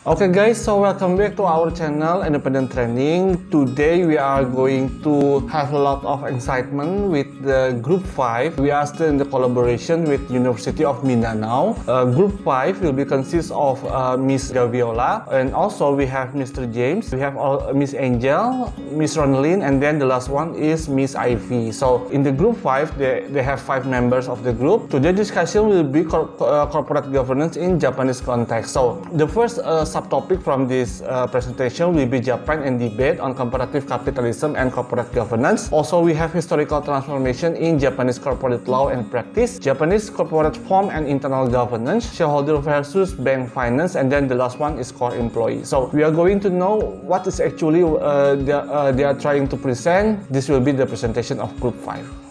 Okay guys, so welcome back to our channel Independent Training. Today we are going to have a lot of excitement with the Group 5. We are still in the collaboration with University of Mindanao. Group 5 will be consist of Miss Gaviola, and also we have Mr. James, we have Miss Angel, Miss Ronaldine, and then the last one is Miss Ivy. So in the Group 5, they have 5 members of the group. Today's discussion will be corporate governance in Japanese context. So the first subtopic from this presentation will be Japan and debate on comparative capitalism and corporate governance. Also, we have historical transformation in Japanese corporate law and practice, Japanese corporate form and internal governance, shareholder versus bank finance, and then the last one is core employee. So we are going to know what is actually they are trying to present. This will be the presentation of Group 5.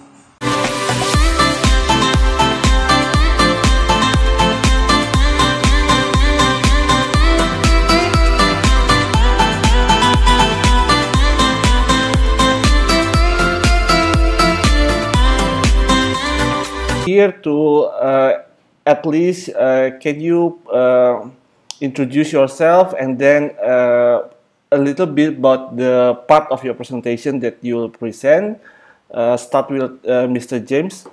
Here to at least can you introduce yourself and then a little bit about the part of your presentation that you will present. Start with Mr. James.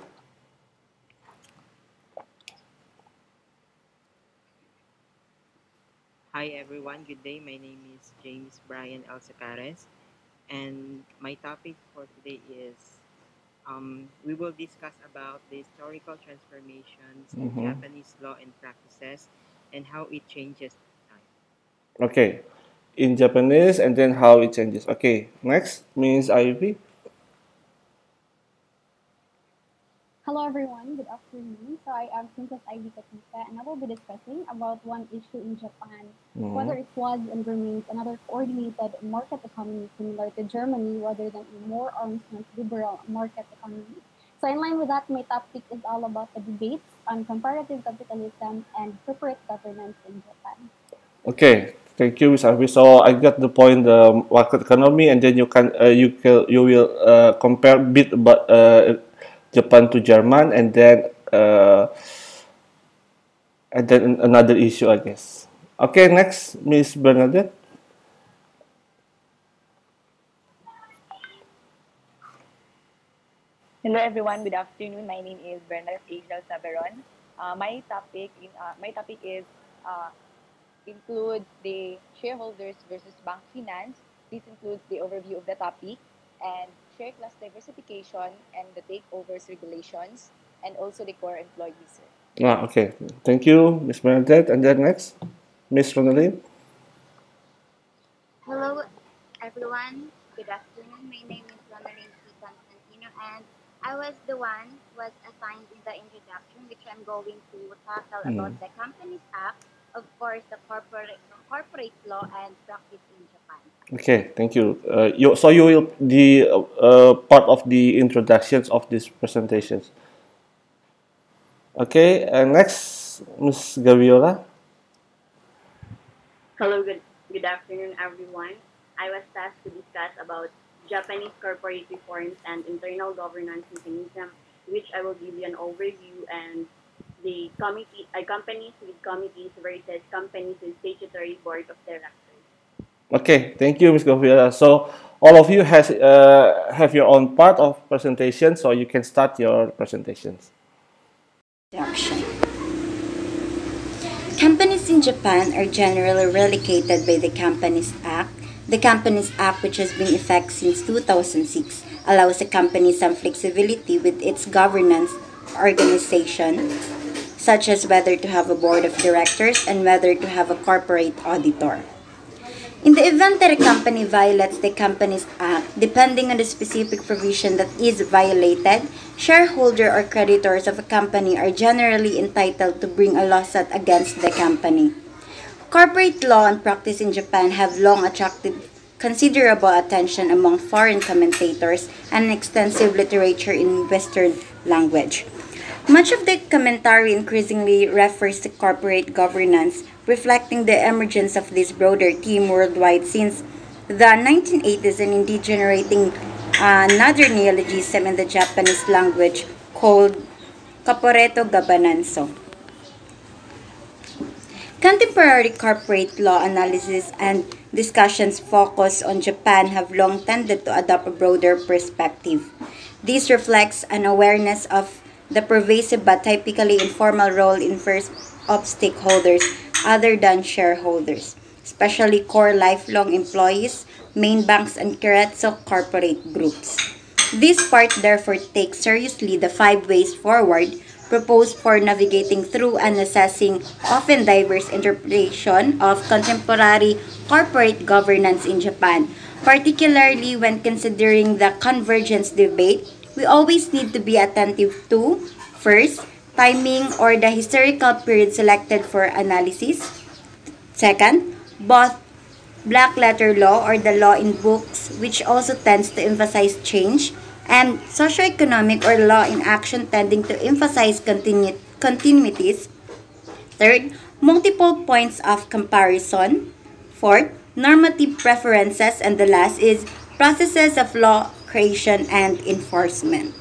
Hi everyone, good day. My name is James Brian Alsacares, and my topic for today is we will discuss about the historical transformations in Japanese law and practices and how it changes with time. Okay, in Japanese and then how it changes. Okay, next, Miss Ivy. Hello everyone, good afternoon. So I am Princess Ivy Kikaisha, and I will be discussing about one issue in Japan, whether it was and remains another coordinated market economy similar to Germany rather than a more arm's-length liberal market economy. So in line with that, my topic is all about the debates on comparative capitalism and corporate governance in Japan. Okay, thank you, Miss Ivy. So I got the point, the market economy, and then you will compare a bit about Japan to German, and then another issue, I guess. Okay, next, Miss Bernadette. Hello everyone, good afternoon. My name is Bernadette Angel Saberon. My topic is includes the shareholders versus bank finance. This includes the overview of the topic and share class diversification and the takeovers regulations, and also the core employees. Okay, thank you, Miss Bernadette. And then next, Miss Ronaldine. Hello, everyone. Good afternoon. My name is Ronaldine C. Constantino, and I was the one who was assigned in the introduction, which I'm going to tackle about the Companies Act, of course, the corporate law and practice in Japan. Okay, thank you. You will the part of the introductions of these presentations. Okay, and next, Ms. Gaviola. Hello, good afternoon, everyone. I was tasked to discuss about Japanese corporate reforms and internal governance mechanism, which I will give you an overview, and the companies with committees versus companies with statutory board of directors. Okay, thank you, Ms. Gaviola. So all of you have your own part of presentation, so you can start your presentations. Companies in Japan are generally regulated by the Companies Act. The Companies Act, which has been in effect since 2006, allows a company some flexibility with its governance organization, such as whether to have a board of directors and whether to have a corporate auditor. In the event that a company violates the Companies Act, depending on the specific provision that is violated, shareholder or creditors of a company are generally entitled to bring a lawsuit against the company. Corporate law and practice in Japan have long attracted considerable attention among foreign commentators and extensive literature in Western language. Much of the commentary increasingly refers to corporate governance, reflecting the emergence of this broader theme worldwide since the 1980s, and indeed generating another neologism in the Japanese language called corporate governance. Contemporary corporate law analysis and discussions focused on Japan have long tended to adopt a broader perspective. This reflects an awareness of the pervasive but typically informal role in first of stakeholders other than shareholders, especially core lifelong employees, main banks, and Keiretsu corporate groups. This part therefore takes seriously the five ways forward proposed for navigating through and assessing often diverse interpretation of contemporary corporate governance in Japan. Particularly when considering the convergence debate, we always need to be attentive to first, timing or the historical period selected for analysis. Second, both black letter law or the law in books, which also tends to emphasize change, and socioeconomic or law in action tending to emphasize continuities. Third, multiple points of comparison. Fourth, normative preferences. And the last is processes of law creation and enforcement.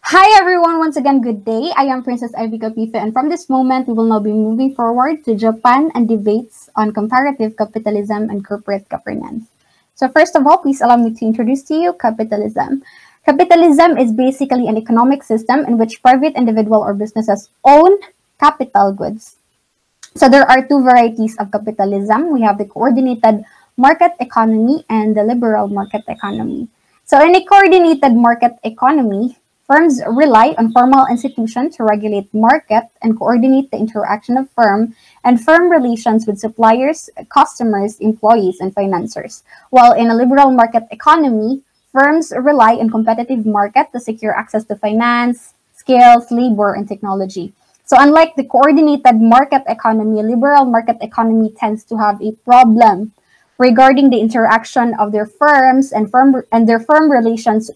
Hi everyone, once again, good day. I am Princess Ivy Kapife, and from this moment, we will now be moving forward to Japan and debates on comparative capitalism and corporate governance. So first of all, please allow me to introduce to you capitalism. Capitalism is basically an economic system in which private individual or businesses own capital goods. So there are two varieties of capitalism. We have the coordinated market economy and the liberal market economy. So in a coordinated market economy, firms rely on formal institutions to regulate market and coordinate the interaction of firm and firm relations with suppliers, customers, employees, and financiers. While in a liberal market economy, firms rely on competitive market to secure access to finance, skills, labor, and technology. So unlike the coordinated market economy, liberal market economy tends to have a problem regarding the interaction of their firms and their firm relations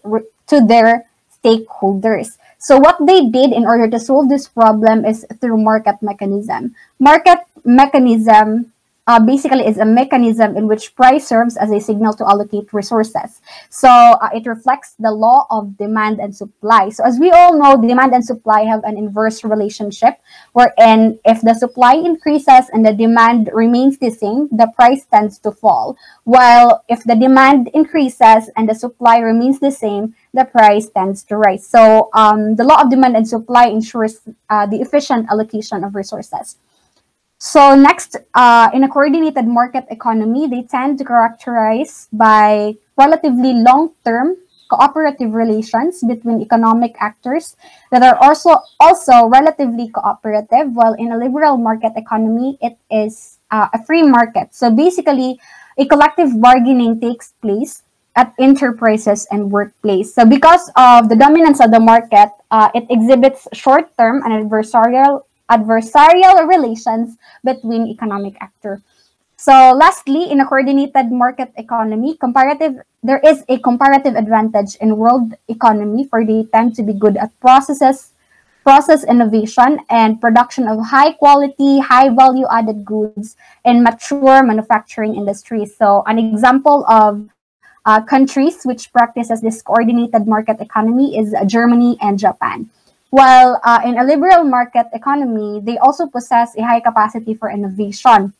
to their stakeholders. So what they did in order to solve this problem is through market mechanism. Market mechanism basically is a mechanism in which price serves as a signal to allocate resources. So it reflects the law of demand and supply. So as we all know, demand and supply have an inverse relationship wherein if the supply increases and the demand remains the same, the price tends to fall. While if the demand increases and the supply remains the same, the price tends to rise. So the law of demand and supply ensures the efficient allocation of resources. So next, in a coordinated market economy, they tend to characterize by relatively long-term cooperative relations between economic actors that are also relatively cooperative, while in a liberal market economy, it is a free market. So basically, a collective bargaining takes place at enterprises and workplace. So because of the dominance of the market, it exhibits short-term and adversarial relations between economic actors. So lastly, in a coordinated market economy, there is a comparative advantage in world economy for they tend to be good at process innovation and production of high quality, high value added goods in mature manufacturing industries. So an example of countries which practices this coordinated market economy is Germany and Japan. While in a liberal market economy, they also possess a high capacity for innovation.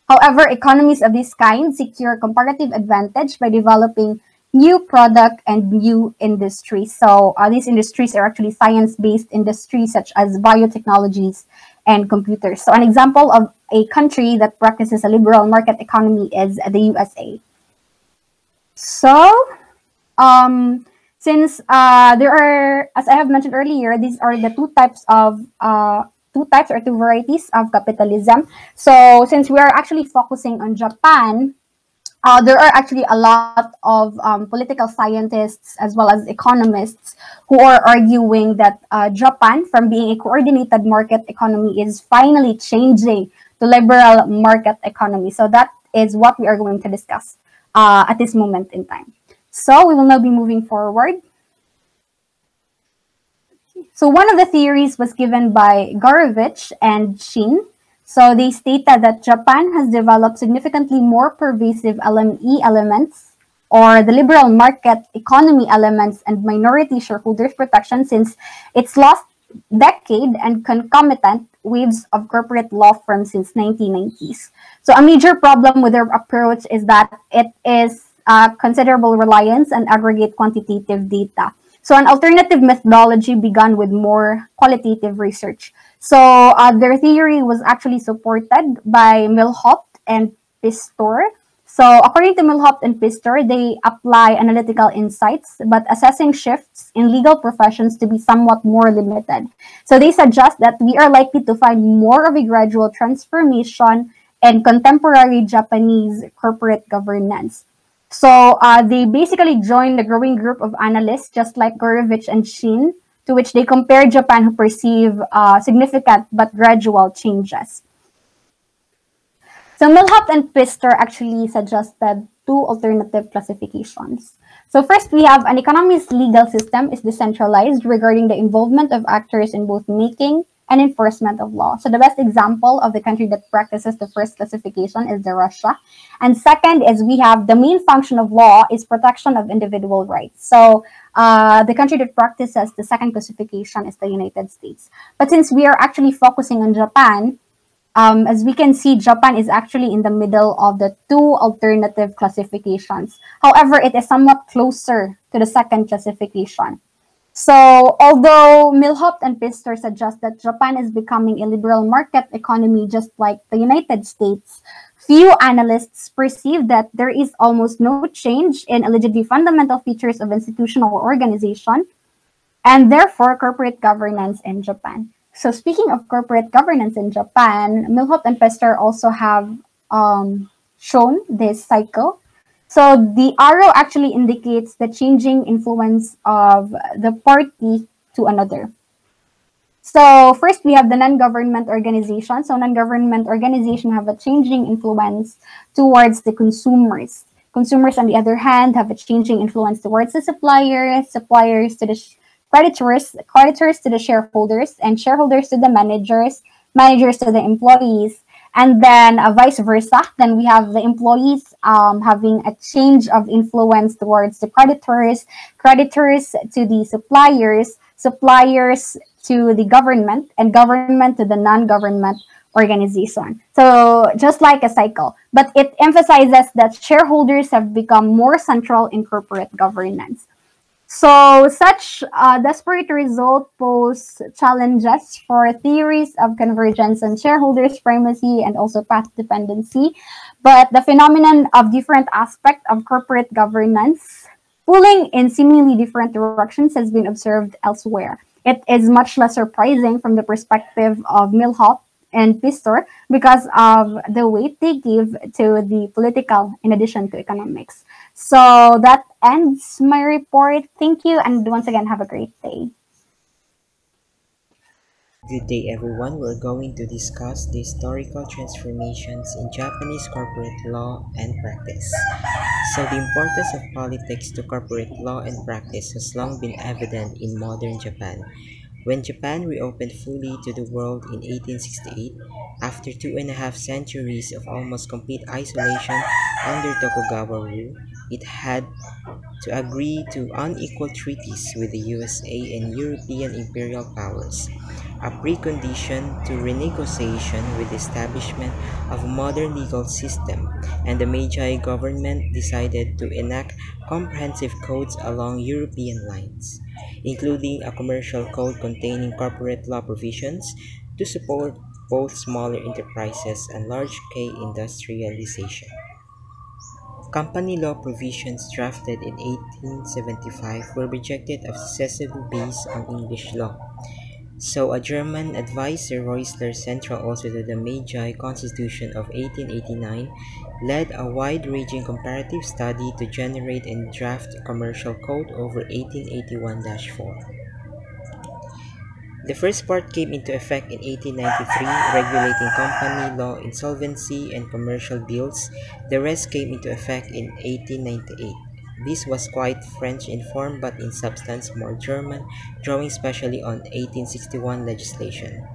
However, economies of this kind secure comparative advantage by developing new product and new industries. So these industries are actually science-based industries such as biotechnologies and computers. So an example of a country that practices a liberal market economy is the USA. So, since there are, as I have mentioned earlier, these are the two types or two varieties of capitalism. So, since we are actually focusing on Japan, there are actually a lot of political scientists as well as economists who are arguing that Japan, from being a coordinated market economy, is finally changing to liberal market economy. So that is what we are going to discuss at this moment in time. So we will now be moving forward. So one of the theories was given by Gorovich and Shin. So they stated that Japan has developed significantly more pervasive LME elements or the liberal market economy elements and minority shareholders protection since its lost decade and concomitant waves of corporate law firms since 1990s. So a major problem with their approach is that it is considerable reliance on aggregate quantitative data. So an alternative methodology began with more qualitative research. So their theory was actually supported by Milhopt and Pistor. So according to Milhopt and Pistor, they apply analytical insights, but assessing shifts in legal professions to be somewhat more limited. So they suggest that we are likely to find more of a gradual transformation in contemporary Japanese corporate governance. So they basically joined the growing group of analysts, just like Gorovich and Shin, to which they compare Japan who perceive significant but gradual changes. So Milhopt and Pfister actually suggested two alternative classifications. So first, we have an economy's legal system is decentralized regarding the involvement of actors in both making and enforcement of law. So the best example of the country that practices the first classification is the Russia. And second is we have the main function of law is protection of individual rights. So the country that practices the second classification is the United States. But since we are actually focusing on Japan, as we can see, Japan is actually in the middle of the two alternative classifications. However, it is somewhat closer to the second classification. So, although Milhopt and Pister suggest that Japan is becoming a liberal market economy just like the United States, few analysts perceive that there is almost no change in allegedly fundamental features of institutional organization and therefore corporate governance in Japan. So speaking of corporate governance in Japan, Milhopt and Pester also have shown this cycle. So the arrow actually indicates the changing influence of the party to another. So first we have the non-government organization. So non-government organization have a changing influence towards the consumers. Consumers, on the other hand, have a changing influence towards the suppliers, suppliers to the creditors to the shareholders, and shareholders to the managers, managers to the employees, and then vice versa. Then we have the employees having a change of influence towards the creditors, creditors to the suppliers, suppliers to the government, and government to the non-government organization. So just like a cycle, but it emphasizes that shareholders have become more central in corporate governance. So such desperate result pose challenges for theories of convergence and shareholders' primacy and also path dependency. But the phenomenon of different aspects of corporate governance pulling in seemingly different directions has been observed elsewhere. It is much less surprising from the perspective of Milhoff and Pistor because of the weight they give to the political in addition to economics. So that ends my report. Thank you, and once again, have a great day. Good day, everyone. We're going to discuss the historical transformations in Japanese corporate law and practice. So, the importance of politics to corporate law and practice has long been evident in modern Japan. When Japan reopened fully to the world in 1868, after 2.5 centuries of almost complete isolation under Tokugawa rule, it had to agree to unequal treaties with the USA and European imperial powers, a precondition to renegotiation with the establishment of a modern legal system, and the Meiji government decided to enact comprehensive codes along European lines, including a commercial code containing corporate law provisions to support both smaller enterprises and large-scale industrialization. Company law provisions drafted in 1875 were rejected as excessively based on English law. So a German advisor, Reusler, central also to the Meiji Constitution of 1889, led a wide-ranging comparative study to generate and draft a commercial code over 1881-4. The first part came into effect in 1893, regulating company law, insolvency, and commercial bills. The rest came into effect in 1898. This was quite French in form but in substance more German, drawing especially on 1861 legislation.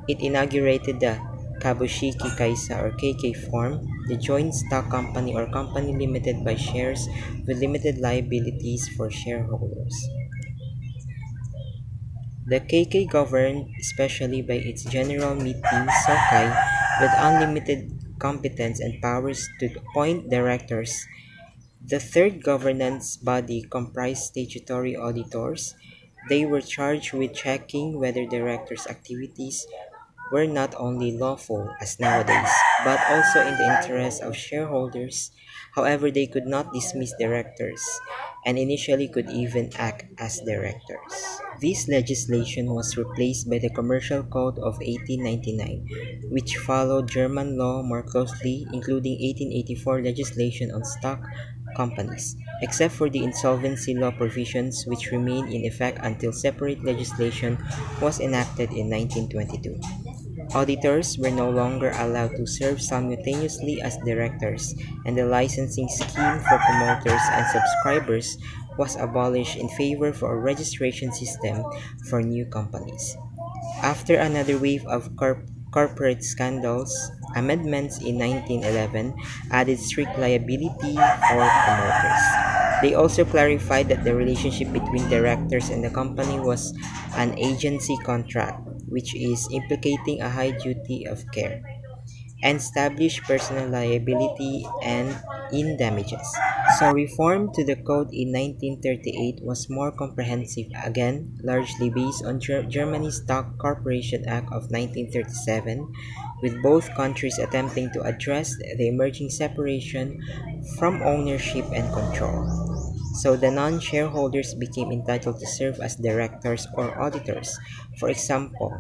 It inaugurated the Kabuki Kikaisha or KK form, the joint stock company or company limited by shares with limited liabilities for shareholders. The KK governed especially by its general meeting Sokai with unlimited competence and powers to appoint directors. The third governance body comprised statutory auditors. They were charged with checking whether directors' activities were not only lawful, as nowadays, but also in the interest of shareholders. However, they could not dismiss directors, and initially could even act as directors. This legislation was replaced by the Commercial Code of 1899, which followed German law more closely, including 1884 legislation on stock companies, except for the insolvency law provisions which remained in effect until separate legislation was enacted in 1922. Auditors were no longer allowed to serve simultaneously as directors, and the licensing scheme for promoters and subscribers was abolished in favor of a registration system for new companies. After another wave of corporate scandals, amendments in 1911 added strict liability for promoters. They also clarified that the relationship between directors and the company was an agency contract, which is implicating a high duty of care, and established personal liability and in damages. So reform to the code in 1938 was more comprehensive, again largely based on Germany's Stock Corporation Act of 1937, with both countries attempting to address the emerging separation from ownership and control. So the non-shareholders became entitled to serve as directors or auditors, for example,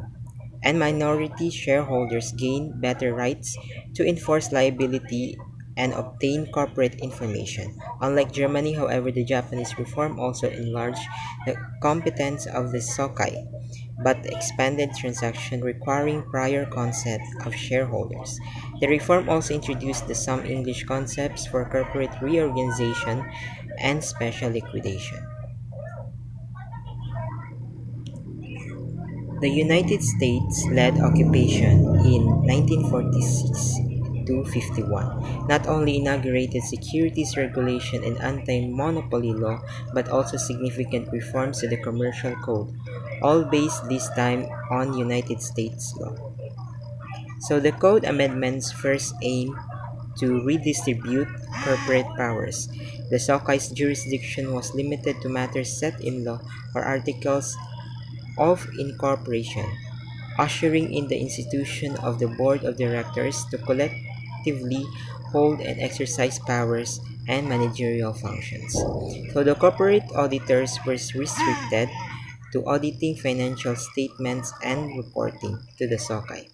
and minority shareholders gained better rights to enforce liability and obtain corporate information. Unlike Germany, however, the Japanese reform also enlarged the competence of the Sokai, but expanded transaction requiring prior consent of shareholders. The reform also introduced the some English concepts for corporate reorganization and special liquidation. The United States led occupation in 1946 to 51 not only inaugurated securities regulation and anti-monopoly law but also significant reforms to the commercial code, all based this time on United States law. So the code amendments first aim to redistribute corporate powers. The Sokai's jurisdiction was limited to matters set in law or articles of incorporation, ushering in the institution of the board of directors to collectively hold and exercise powers and managerial functions. So the corporate auditors were restricted to auditing financial statements and reporting to the Sokai.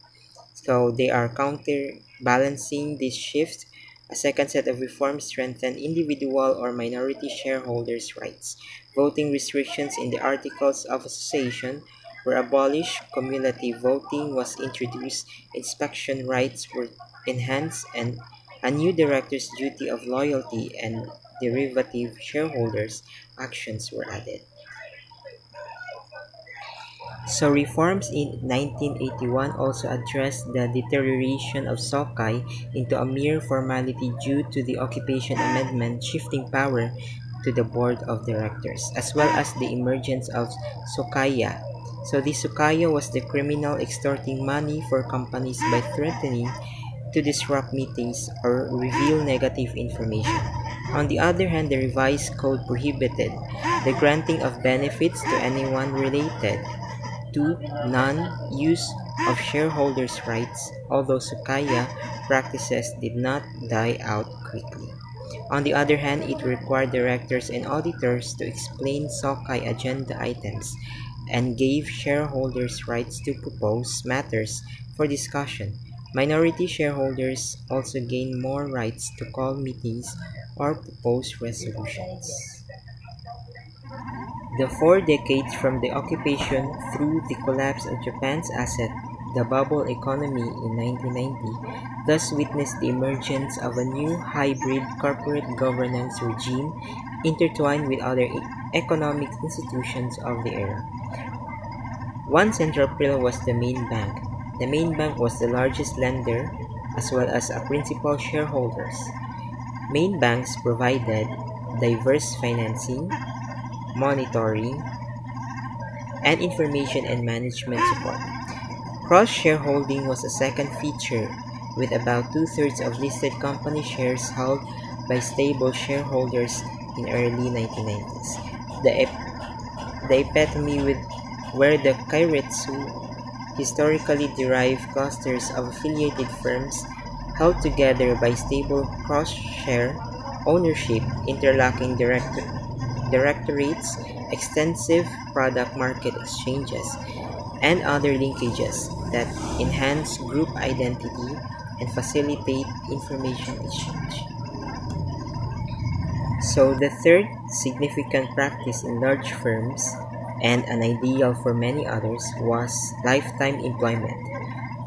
So they are counterbalancing this shift. A second set of reforms strengthened individual or minority shareholders' rights. Voting restrictions in the Articles of Association were abolished, cumulative voting was introduced, inspection rights were enhanced, and a new director's duty of loyalty and derivative shareholders' actions were added. So reforms in 1981 also addressed the deterioration of Sokai into a mere formality due to the Occupation Amendment shifting power to the board of directors, as well as the emergence of Sokaya. So the Sokaya was the criminal extorting money for companies by threatening to disrupt meetings or reveal negative information. On the other hand, the revised code prohibited the granting of benefits to anyone related to non-use of shareholders' rights, although Sukaya practices did not die out quickly. On the other hand, it required directors and auditors to explain Sokai agenda items and gave shareholders rights to propose matters for discussion. Minority shareholders also gained more rights to call meetings or propose resolutions. The 4 decades from the occupation through the collapse of Japan's asset, the bubble economy in 1990, thus witnessed the emergence of a new hybrid corporate governance regime intertwined with other economic institutions of the era. One central pillar was the main bank. The main bank was the largest lender as well as a principal shareholders. Main banks provided diverse financing, monitoring, and information and management support. Cross-shareholding was a second feature, with about two-thirds of listed company shares held by stable shareholders in early 1990s. The epitome where the keiretsu, historically derived clusters of affiliated firms held together by stable cross-share ownership, interlocking directorates, extensive product market exchanges, and other linkages that enhance group identity and facilitate information exchange. So the third significant practice in large firms, and an ideal for many others, was lifetime employment,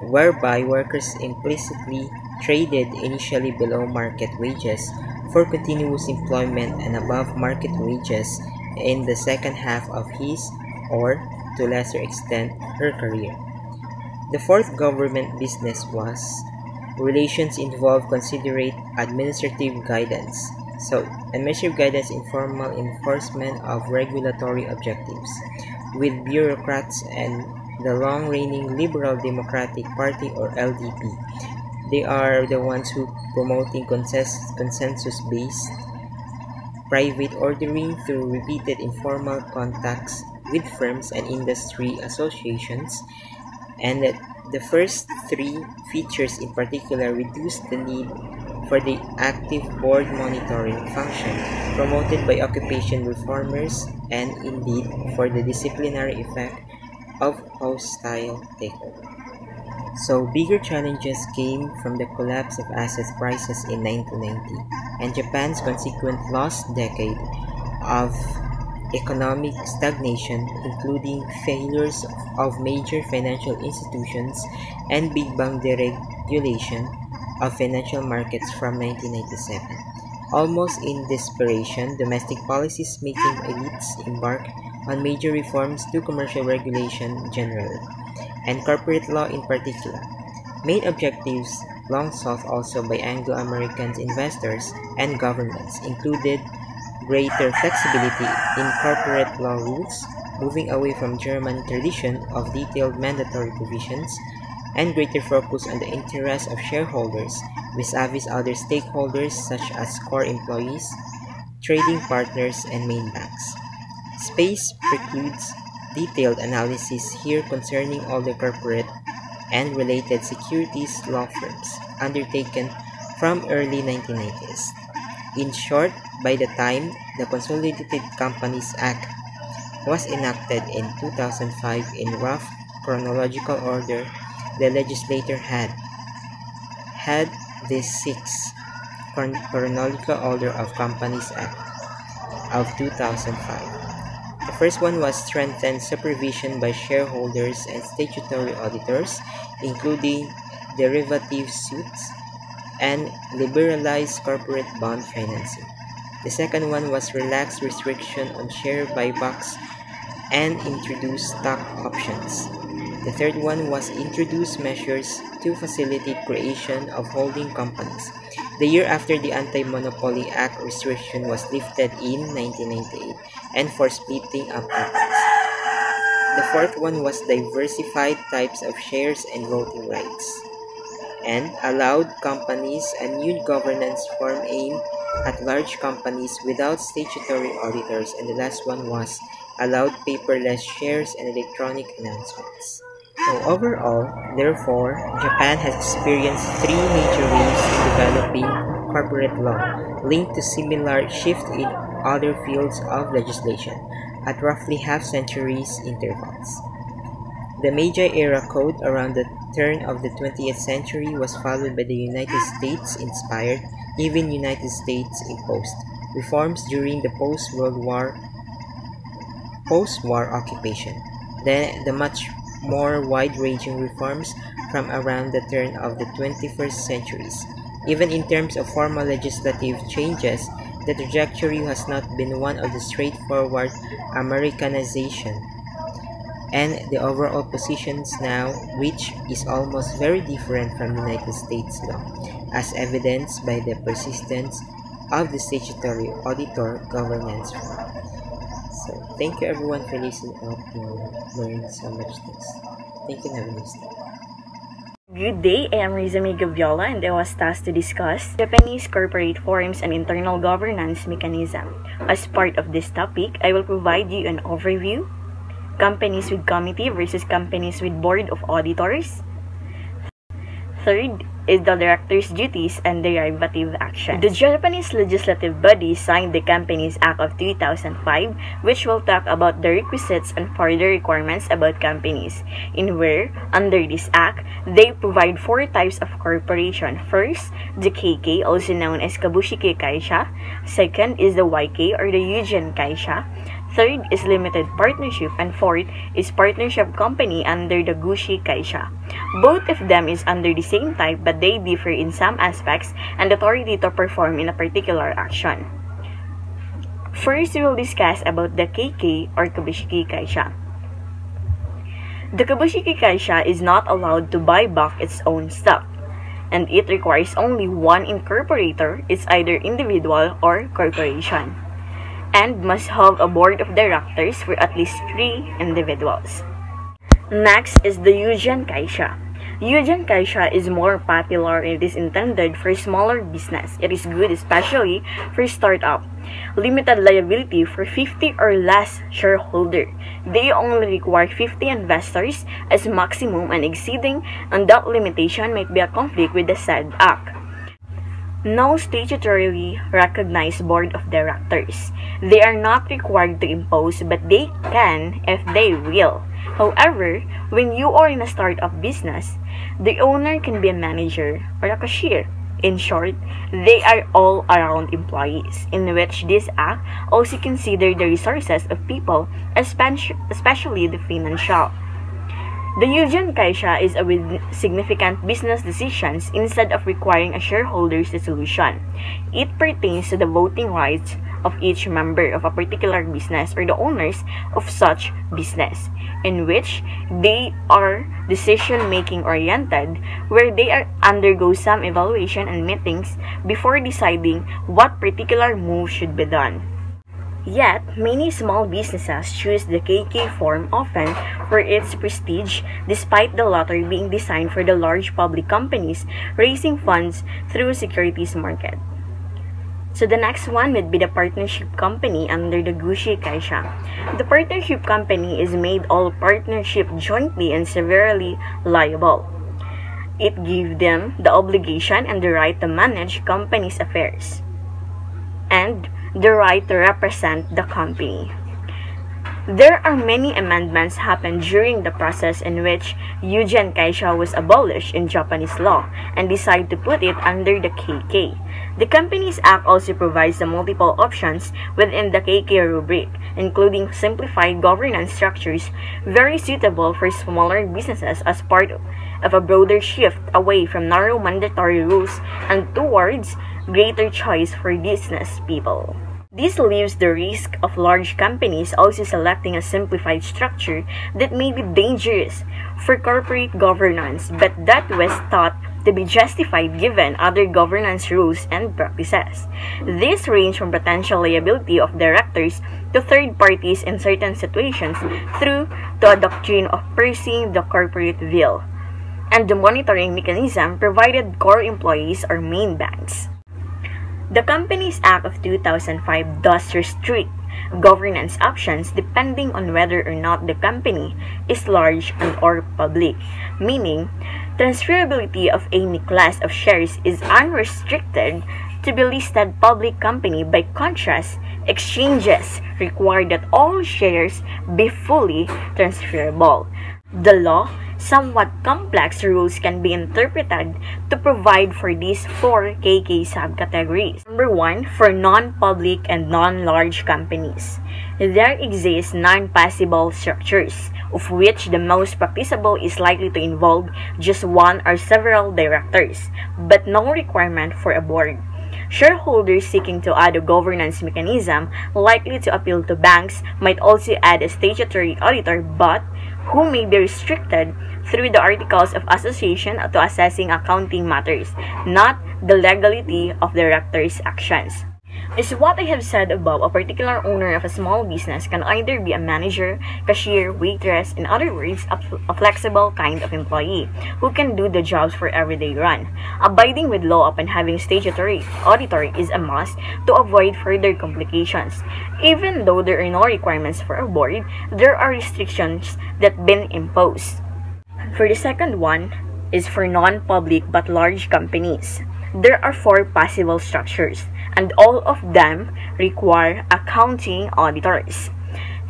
whereby workers implicitly traded initially below market wages for continuous employment and above market wages in the second half of his, or to lesser extent, her career. The fourth government business was relations involve considerate administrative guidance. So, administrative guidance informal enforcement of regulatory objectives with bureaucrats and the long-reigning Liberal Democratic Party, or LDP. They are the ones who promoting consensus-based private ordering through repeated informal contacts with firms and industry associations, and that the first three features in particular reduce the need for the active board monitoring function promoted by occupation reformers, and indeed for the disciplinary effect of hostile takeover. So bigger challenges came from the collapse of asset prices in 1990 and Japan's consequent lost decade of economic stagnation, including failures of major financial institutions and Big Bang deregulation of financial markets from 1997. Almost in desperation, domestic policies making elites embark on major reforms to commercial regulation generally, and corporate law in particular. Main objectives long sought also by Anglo-American investors and governments included greater flexibility in corporate law rules, moving away from German tradition of detailed mandatory provisions, and greater focus on the interests of shareholders vis-a-vis other stakeholders such as core employees, trading partners, and main banks. Space precludes detailed analysis here concerning all the corporate and related securities law firms undertaken from early 1990s. In short, by the time the Consolidated Companies Act was enacted in 2005 in rough chronological order, the legislator had this six chronological order of Companies Act of 2005. The first one was strengthened supervision by shareholders and statutory auditors, including derivative suits, and liberalized corporate bond financing. The second one was relaxed restriction on share buybacks and introduced stock options. The third one was introduce measures to facilitate creation of holding companies. The year after the Anti-Monopoly Act restriction was lifted in 1998 and for splitting up companies. The fourth one was diversified types of shares and voting rights, and allowed companies a new governance form aimed at large companies without statutory auditors, and the last one was allowed paperless shares and electronic announcements. So overall, therefore, Japan has experienced three major waves in developing corporate law, linked to similar shift in other fields of legislation at roughly half-centuries intervals. The Meiji Era Code around the turn of the 20th century was followed by the United States-inspired, even United States-imposed, reforms during the post-war occupation. Then the much more wide-ranging reforms from around the turn of the 21st centuries. Even in terms of formal legislative changes, the trajectory has not been one of the straightforward Americanization, and the overall positions now, which is almost very different from United States law, as evidenced by the persistence of the statutory auditor governance form. So thank you everyone for listening out and learning so much things. Thank you and have a nice day. Good day, I am Rizami Gaviola and I was tasked to discuss Japanese corporate forms and internal governance mechanism. As part of this topic, I will provide you an overview, companies with committee versus companies with board of auditors. Third is the director's duties and derivative actions. The Japanese legislative body signed the Companies Act of 2005, which will talk about the requisites and further requirements about companies, in where, under this act, they provide 4 types of corporation. First, the KK, also known as Kabuki Kikaisha. Second is the YK, or the Yuji Kikaisha. Third is limited partnership, and fourth is partnership company under the Gushi Kikaisha. Both of them is under the same type, but they differ in some aspects and authority to perform in a particular action. First, we will discuss about the KK or Kabuki Kikaisha. The Kabuki Kikaisha is not allowed to buy back its own stock, and it requires only one incorporator. It's either individual or corporation, and must have a board of directors for at least 3 individuals. Next is the Yuji Kikaisha. Yuji Kikaisha is more popular and it is intended for smaller business. It is good especially for startup. Limited liability for 50 or less shareholder. They only require 50 investors as maximum, and exceeding on that limitation might be a conflict with the said act. No statutorily recognized board of directors. They are not required to impose, but they can if they will. However, when you are in a startup business, the owner can be a manager or a cashier. In short, they are all-around employees, in which this act also considers the resources of people, especially the financial. The Yuji Kikaisha is with significant business decisions instead of requiring a shareholder's resolution. It pertains to the voting rights of each member of a particular business or the owners of such business, in which they are decision-making oriented, where they undergo some evaluation and meetings before deciding what particular move should be done. Yet, many small businesses choose the KK form often for its prestige, despite the latter being designed for the large public companies raising funds through securities market. So the next one would be the partnership company under the Gushi Kikaisha. The partnership company is made all partnership jointly and severely liable. It gives them the obligation and the right to manage company's affairs, and the right to represent the company. There are many amendments happened during the process in which Yuji Kikaisha was abolished in Japanese law and decided to put it under the KK. The Companies Act also provides the multiple options within the KK rubric, including simplified governance structures very suitable for smaller businesses as part of a broader shift away from narrow mandatory rules and towards greater choice for business people. This leaves the risk of large companies also selecting a simplified structure that may be dangerous for corporate governance, but that was thought to be justified given other governance rules and practices. This range from potential liability of directors to third parties in certain situations through to a doctrine of pursuing the corporate will, and the monitoring mechanism provided core employees or main banks. The Companies Act of 2005 does restrict governance options depending on whether or not the company is large and or public, meaning transferability of any class of shares is unrestricted to be listed public company. By contrast, exchanges require that all shares be fully transferable. The law, somewhat complex rules can be interpreted to provide for these 4 KK subcategories. Number 1, for non-public and non-large companies. There exist non-passible structures, of which the most practicable is likely to involve just one or several directors, but no requirement for a board. Shareholders seeking to add a governance mechanism likely to appeal to banks might also add a statutory auditor, but who may be restricted through the Articles of Association to assessing accounting matters, not the legality of directors' actions. Is what I have said above, a particular owner of a small business can either be a manager, cashier, waitress, in other words, a flexible kind of employee who can do the jobs for everyday run. Abiding with law upon having statutory auditory is a must to avoid further complications. Even though there are no requirements for a board, there are restrictions that been imposed. For the second one is for non-public but large companies. There are 4 possible structures, and all of them require accounting auditors.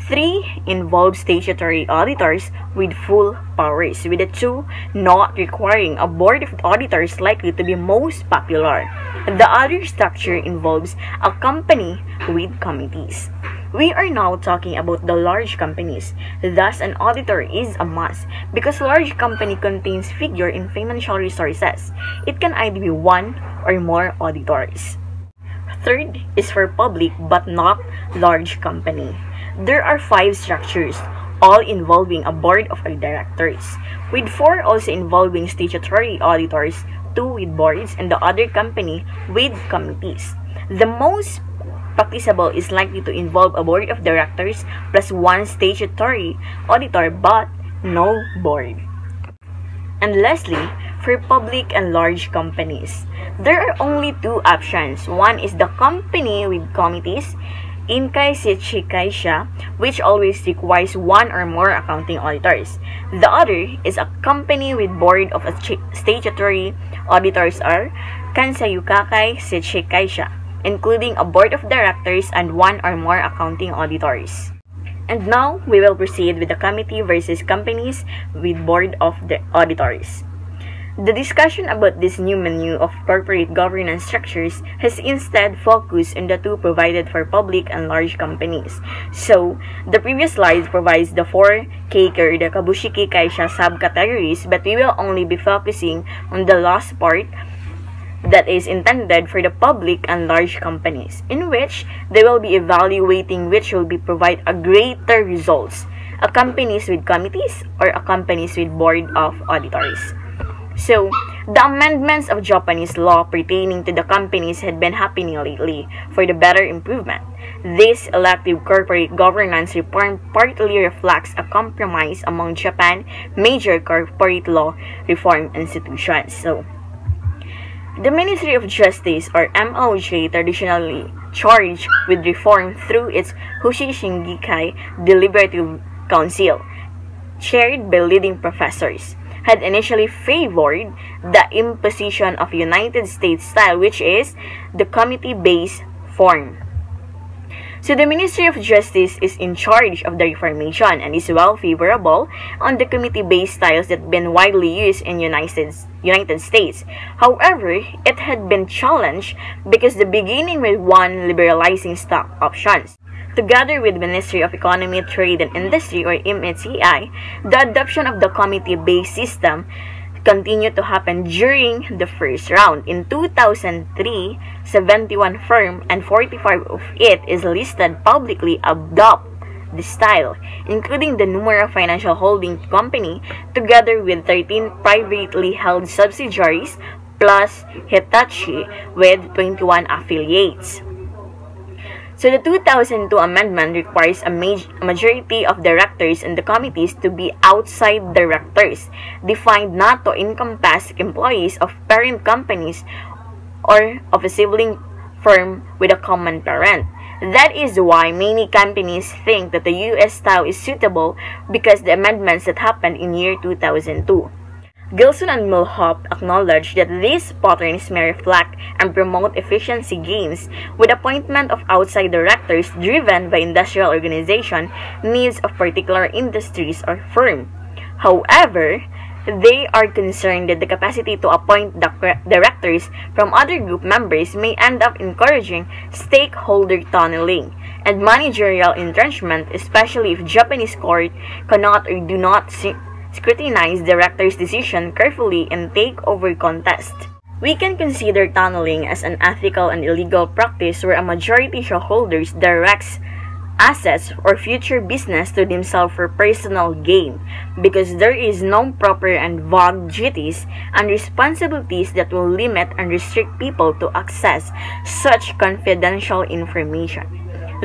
3 involve statutory auditors with full powers, with the 2 not requiring a board of auditors likely to be most popular. The other structure involves a company with committees. We are now talking about the large companies. Thus, an auditor is a must because large company contains figure in financial resources. It can either be 1 or more auditors. Third is for public but not large company. There are 5 structures, all involving a board of directors, with 4 also involving statutory auditors, 2 with boards, and the other company with committees. The most practicable is likely to involve a board of directors plus 1 statutory auditor but no board. And lastly, for public and large companies, there are only 2 options. One is the company with committees, Yuji Kikaisha, which always requires 1 or more accounting auditors. The other is a company with board of statutory auditors or Kansayukakai Kikaisha, including a board of directors and 1 or more accounting auditors. And now, we will proceed with the committee versus companies with board of the auditors. The discussion about this new menu of corporate governance structures has instead focused on the 2 provided for public and large companies. So, the previous slide provides the 4 Kaker, the Kabuki Kikaisha subcategories, but we will only be focusing on the last part that is intended for the public and large companies, in which they will be evaluating which will be provide a greater results, a companies with committees or a companies with board of auditors. So, the amendments of Japanese law pertaining to the companies had been happening lately for the better improvement. This elective corporate governance reform partly reflects a compromise among Japan's major corporate law reform institutions. So, the Ministry of Justice, or MOJ, traditionally charged with reform through its Hushishingikai Deliberative Council, chaired by leading professors, had initially favored the imposition of United States style, which is the committee-based form. So the Ministry of Justice is in charge of the reformation and is well favorable on the committee-based styles that have been widely used in United States. However, it had been challenged because the beginning with 1 liberalizing stock options, together with Ministry of Economy, Trade and Industry, or MHCI, the adoption of the committee-based system continued to happen during the first round. In 2003, 71 firms and 45 of it is listed publicly adopt the style, including the Nomura Financial Holding Company, together with 13 privately held subsidiaries, plus Hitachi with 21 affiliates. So the 2002 amendment requires a majority of directors in the committees to be outside directors, defined not to encompass employees of parent companies or of a sibling firm with a common parent. That is why many companies think that the US style is suitable because the amendments that happened in year 2002. Gilson and Mulhop acknowledged that these patterns may reflect and promote efficiency gains with appointment of outside directors driven by industrial organization needs of particular industries or firm. However, they are concerned that the capacity to appoint directors from other group members may end up encouraging stakeholder tunneling and managerial entrenchment, especially if Japanese court cannot or do not scrutinize directors' decision carefully and take over contest. We can consider tunneling as an ethical and illegal practice where a majority shareholders directs assets or future business to themselves for personal gain, because there is no proper and vague duties and responsibilities that will limit and restrict people to access such confidential information.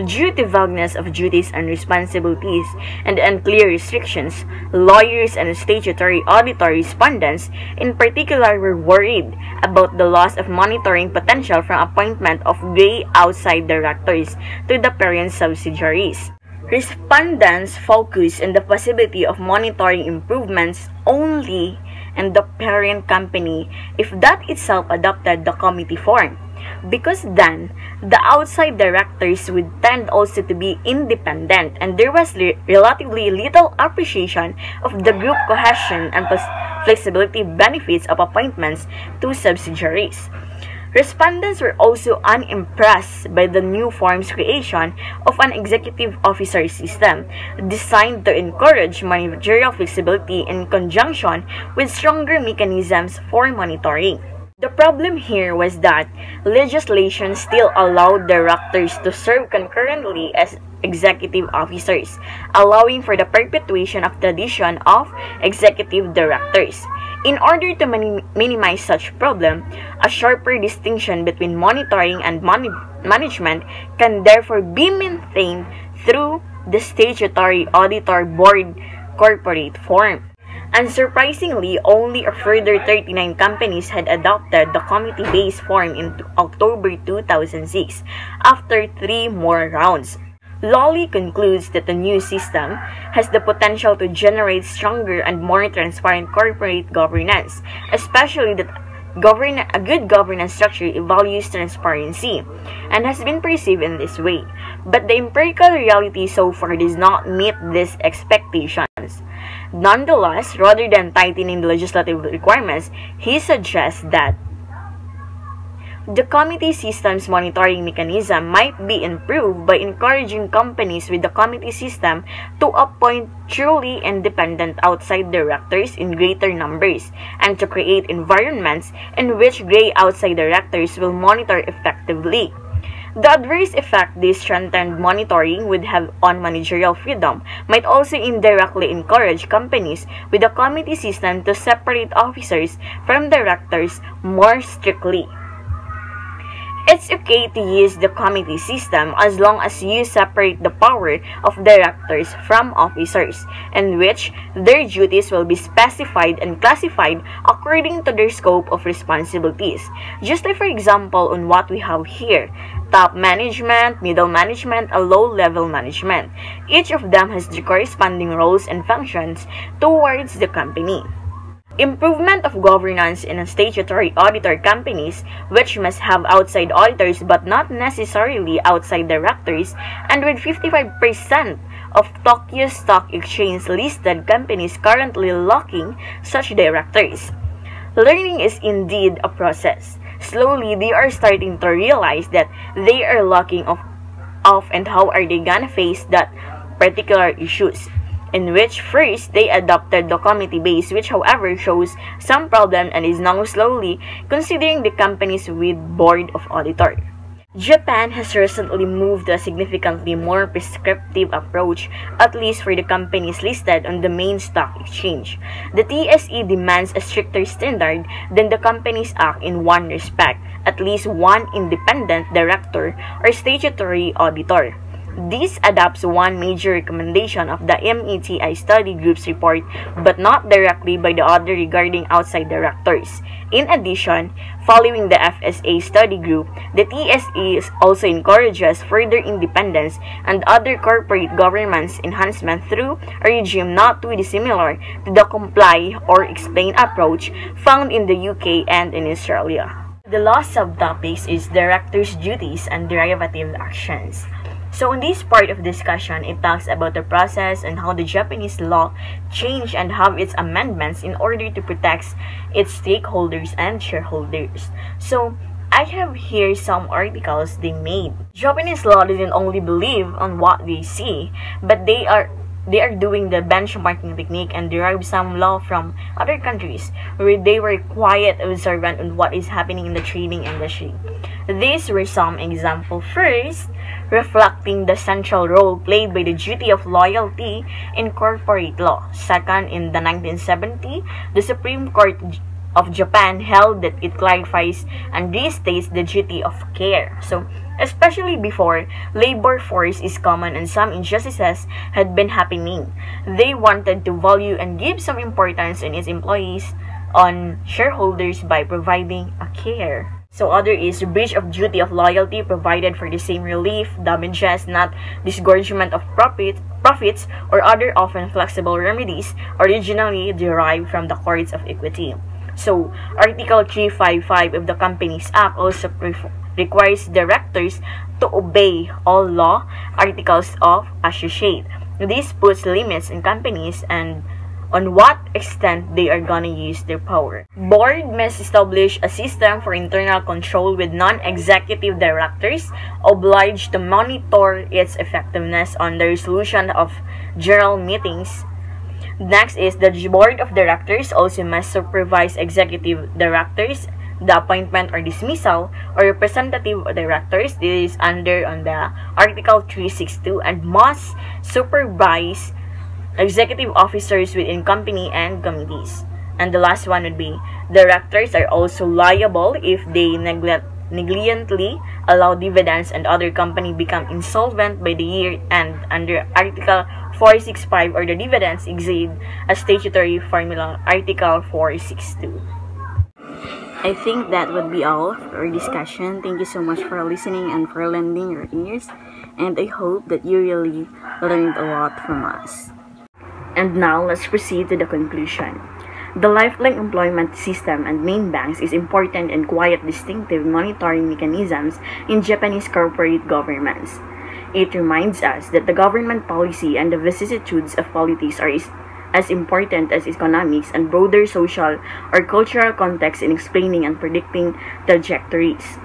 Due to vagueness of duties and responsibilities and unclear restrictions, lawyers and statutory auditor respondents in particular were worried about the loss of monitoring potential from appointment of gray outside directors to the parent subsidiaries. Respondents focus on the possibility of monitoring improvements only in the parent company if that itself adopted the committee form, because then the outside directors would tend also to be independent and there was relatively little appreciation of the group cohesion and flexibility benefits of appointments to subsidiaries. Respondents were also unimpressed by the new form's creation of an executive officer system designed to encourage managerial flexibility in conjunction with stronger mechanisms for monitoring. The problem here was that legislation still allowed directors to serve concurrently as executive officers, allowing for the perpetuation of tradition of executive directors. In order to minimize such problem, a sharper distinction between monitoring and management can therefore be maintained through the statutory auditor board corporate form. Unsurprisingly, only a further 39 companies had adopted the committee-based form in October 2006, after 3 more rounds. Lawley concludes that the new system has the potential to generate stronger and more transparent corporate governance, especially that a good governance structure values transparency and has been perceived in this way. But the empirical reality so far does not meet these expectations. Nonetheless, rather than tightening the legislative requirements, he suggests that the committee system's monitoring mechanism might be improved by encouraging companies with the committee system to appoint truly independent outside directors in greater numbers and to create environments in which gray outside directors will monitor effectively. The adverse effect this strengthened monitoring would have on managerial freedom might also indirectly encourage companies with a committee system to separate officers from directors more strictly. It's okay to use the committee system as long as you separate the power of directors from officers, in which their duties will be specified and classified according to their scope of responsibilities. Just like, for example, on what we have here: top management, middle management, and low-level management. Each of them has the corresponding roles and functions towards the company. Improvement of governance in statutory auditor companies, which must have outside auditors but not necessarily outside directors, and with 55% of Tokyo Stock Exchange listed companies currently lacking such directors. Learning is indeed a process. Slowly, they are starting to realize that they are lacking of and how are they gonna face that particular issues, in which first they adopted the committee base, which however shows some problem and is now slowly considering the companies with board of auditor. Japan has recently moved to a significantly more prescriptive approach, at least for the companies listed on the main stock exchange. The TSE demands a stricter standard than the Companies Act in one respect: at least one independent director or statutory auditor. This adopts one major recommendation of the METI study group's report, but not directly by the other regarding outside directors. In addition, following the FSA study group, the TSE also encourages further independence and other corporate governance enhancement through a regime not too dissimilar to the comply or explain approach found in the UK and in Australia. The last subtopic is directors' duties and derivative actions. So in this part of discussion, it talks about the process and how the Japanese law changed and have its amendments in order to protect its stakeholders and shareholders. So I have here some articles they made. Japanese law didn't only believe on what they see, but they are doing the benchmarking technique and derive some law from other countries where they were quiet observant on what is happening in the trading industry. These were some examples. First, reflecting the central role played by the duty of loyalty in corporate law. Second, in the 1970, the Supreme Court of Japan held that it clarifies and restates the duty of care. So, especially before, labor force is common and some injustices had been happening. They wanted to value and give some importance in its employees on shareholders by providing a care. So other is breach of duty of loyalty provided for the same relief, damages, not disgorgement of profits, or other often flexible remedies originally derived from the courts of equity. So, Article 355 of the Companies Act also requires directors to obey all law articles of associate. This puts limits in companies and on what extent they are gonna use their power. Board must establish a system for internal control with non-executive directors obliged to monitor its effectiveness on the resolution of general meetings. Next is the board of directors also must supervise executive directors, the appointment or dismissal, or representative directors. This is under on the Article 362 and must supervise executive officers within company and committees. And the last one would be directors are also liable if they negligently allow dividends and other company become insolvent by the year end under Article 465 or the dividends exceed a statutory formula Article 462. I think that would be all for our discussion. Thank you so much for listening and for lending your ears, and I hope that you really learned a lot from us. And now let's proceed to the conclusion. The lifelong employment system and main banks is important and quite distinctive monitoring mechanisms in Japanese corporate governments. It reminds us that the government policy and the vicissitudes of politics are as important as economics and broader social or cultural context in explaining and predicting trajectories.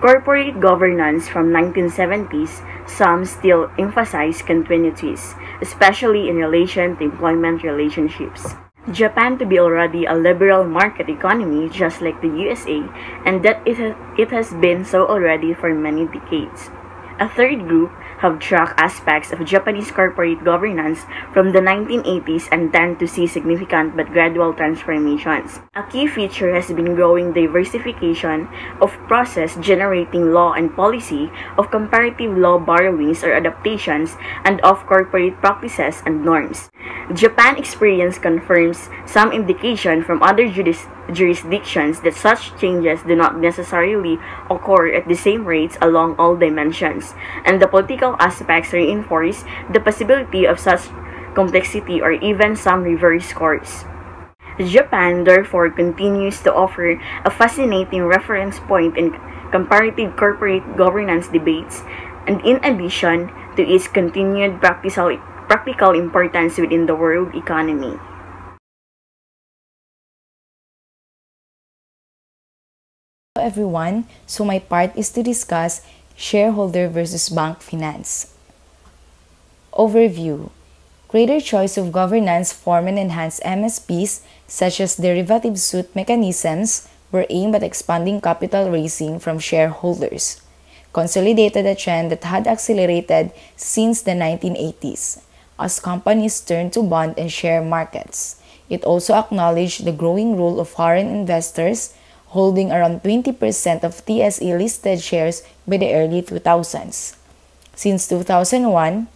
Corporate governance from 1970s, some still emphasize continuities, especially in relation to employment relationships. Japan to be already a liberal market economy just like the USA, and that it has been so already for many decades. A third group have tracked aspects of Japanese corporate governance from the 1980s and tend to see significant but gradual transformations. A key feature has been growing diversification of process generating law and policy, of comparative law borrowings or adaptations, and of corporate practices and norms. Japan experience confirms some indication from other jurisdictions that such changes do not necessarily occur at the same rates along all dimensions, and the political aspects reinforce the possibility of such complexity or even some reverse course. Japan therefore continues to offer a fascinating reference point in comparative corporate governance debates, and in addition to its continued practical importance within the world economy. Hello everyone, so my part is to discuss shareholder versus bank finance. Overview. Greater choice of governance form and enhance MSPs such as derivative suit mechanisms were aimed at expanding capital raising from shareholders. Consolidated a trend that had accelerated since the 1980s as companies turned to bond and share markets. It also acknowledged the growing role of foreign investors, holding around 20% of TSE-listed shares by the early 2000s. Since 2001,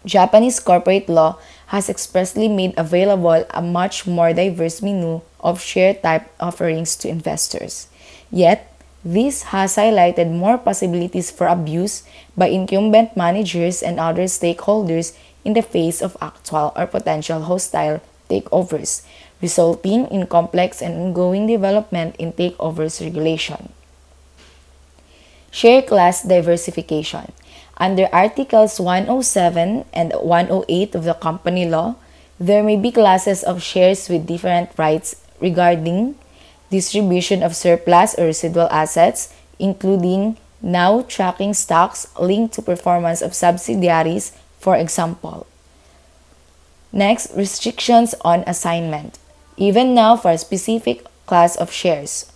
Japanese corporate law has expressly made available a much more diverse menu of share-type offerings to investors. Yet, this has highlighted more possibilities for abuse by incumbent managers and other stakeholders in the face of actual or potential hostile takeovers, resulting in complex and ongoing development in takeovers regulation. Share class diversification. Under Articles 107 and 108 of the Company Law, there may be classes of shares with different rights regarding distribution of surplus or residual assets, including now tracking stocks linked to performance of subsidiaries, for example. Next, restrictions on assignment. Even now for a specific class of shares.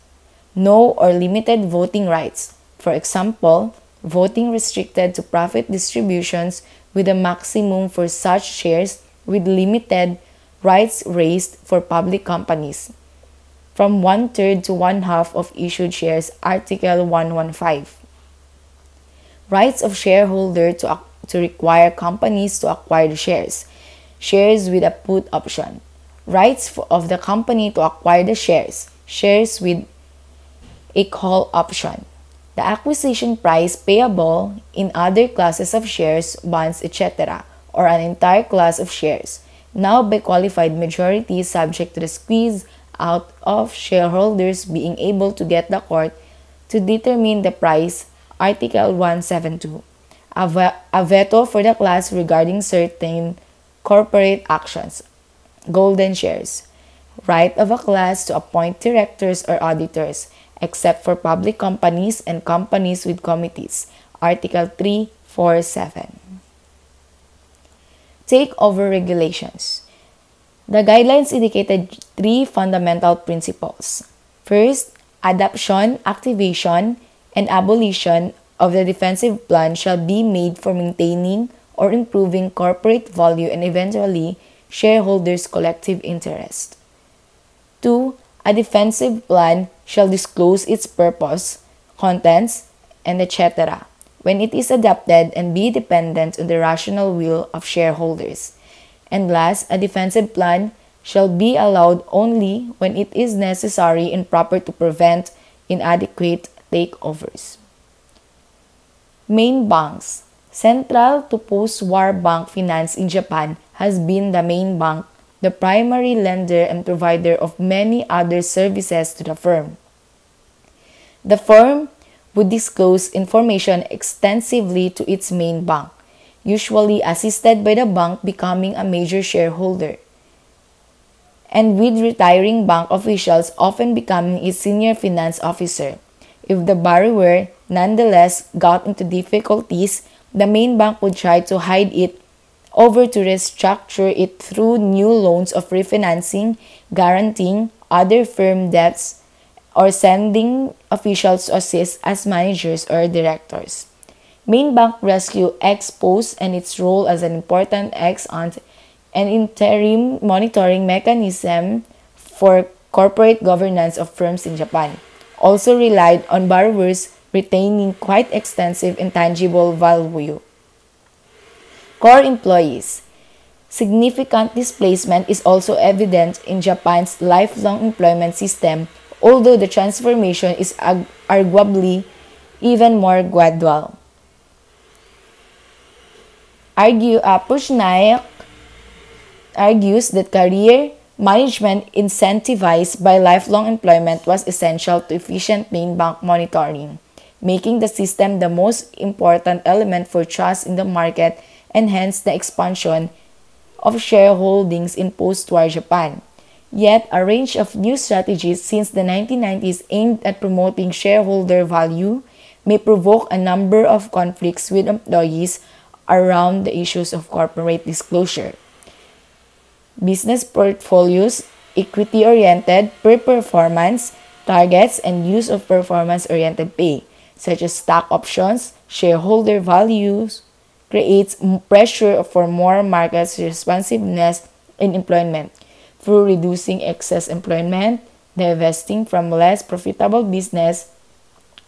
No or limited voting rights. For example, voting restricted to profit distributions with a maximum for such shares with limited rights raised for public companies. From 1/3 to 1/2 of issued shares, Article 115. Rights of shareholder to require companies to acquire the shares. Shares with a put option. Rights of the company to acquire the shares. Shares with a call option. The acquisition price payable in other classes of shares, bonds, etc., or an entire class of shares, now by qualified majority subject to the squeeze out of shareholders being able to get the court to determine the price, Article 172. A veto for the class regarding certain corporate actions, golden shares. Right of a class to appoint directors or auditors, except for public companies and companies with committees, Article 347. Takeover regulations. The guidelines indicated three fundamental principles. First, adoption, activation, and abolition of the defensive plan shall be made for maintaining or improving corporate value and eventually shareholders' collective interest. 2. A defensive plan shall disclose its purpose, contents, and etc. when it is adopted and be dependent on the rational will of shareholders. And last, a defensive plan shall be allowed only when it is necessary and proper to prevent inadequate takeovers. Main banks. Central to post-war bank finance in Japan has been the main bank, the primary lender and provider of many other services to the firm. The firm would disclose information extensively to its main bank, usually assisted by the bank becoming a major shareholder, and with retiring bank officials often becoming its senior finance officer. If the borrower nonetheless got into difficulties, the main bank would try to hide it over to restructure it through new loans of refinancing, guaranteeing other firm debts, or sending officials to assist as managers or directors. Main bank rescue ex post and its role as an important ex ante and interim monitoring mechanism for corporate governance of firms in Japan also relied on borrowers retaining quite extensive intangible value. Core employees. Significant displacement is also evident in Japan's lifelong employment system, although the transformation is arguably even more gradual. Pushnayak argues that career management incentivized by lifelong employment was essential to efficient main bank monitoring, making the system the most important element for trust in the market and hence the expansion of shareholdings in post-war Japan. Yet, a range of new strategies since the 1990s aimed at promoting shareholder value may provoke a number of conflicts with employees around the issues of corporate disclosure. Business portfolios, equity-oriented, per-performance, targets, and use of performance-oriented pay, such as stock options, shareholder values, creates pressure for more market responsiveness in employment through reducing excess employment, divesting from less profitable business,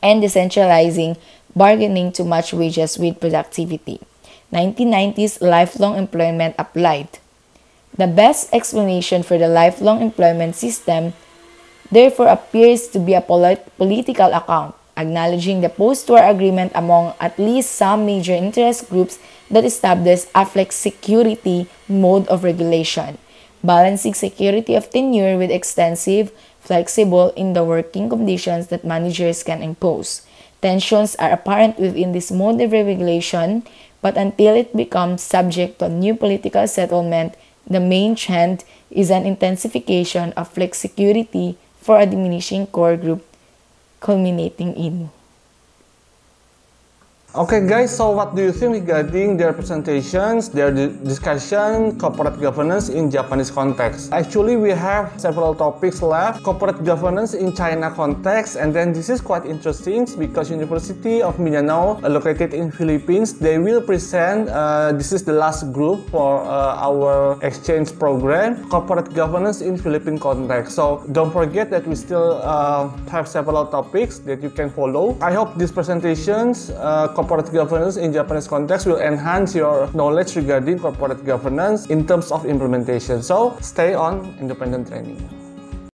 and decentralizing bargaining to match wages with productivity. 1990s lifelong employment applied. The best explanation for the lifelong employment system therefore appears to be a political account, acknowledging the post-war agreement among at least some major interest groups that established a flexicurity mode of regulation, balancing security of tenure with extensive, flexible in the working conditions that managers can impose. Tensions are apparent within this mode of regulation, but until it becomes subject to a new political settlement, the main trend is an intensification of flexicurity for a diminishing core group, culminating in Okay guys, so what do you think regarding their presentations, their discussion, corporate governance in Japanese context? Actually, we have several topics left. Corporate governance in China context, and then this is quite interesting because University of Mindanao, located in Philippines, they will present, this is the last group for our exchange program, corporate governance in Philippine context. So don't forget that we still have several topics that you can follow. I hope these presentations, corporate governance in Japanese context, will enhance your knowledge regarding corporate governance in terms of implementation. So stay on independent training.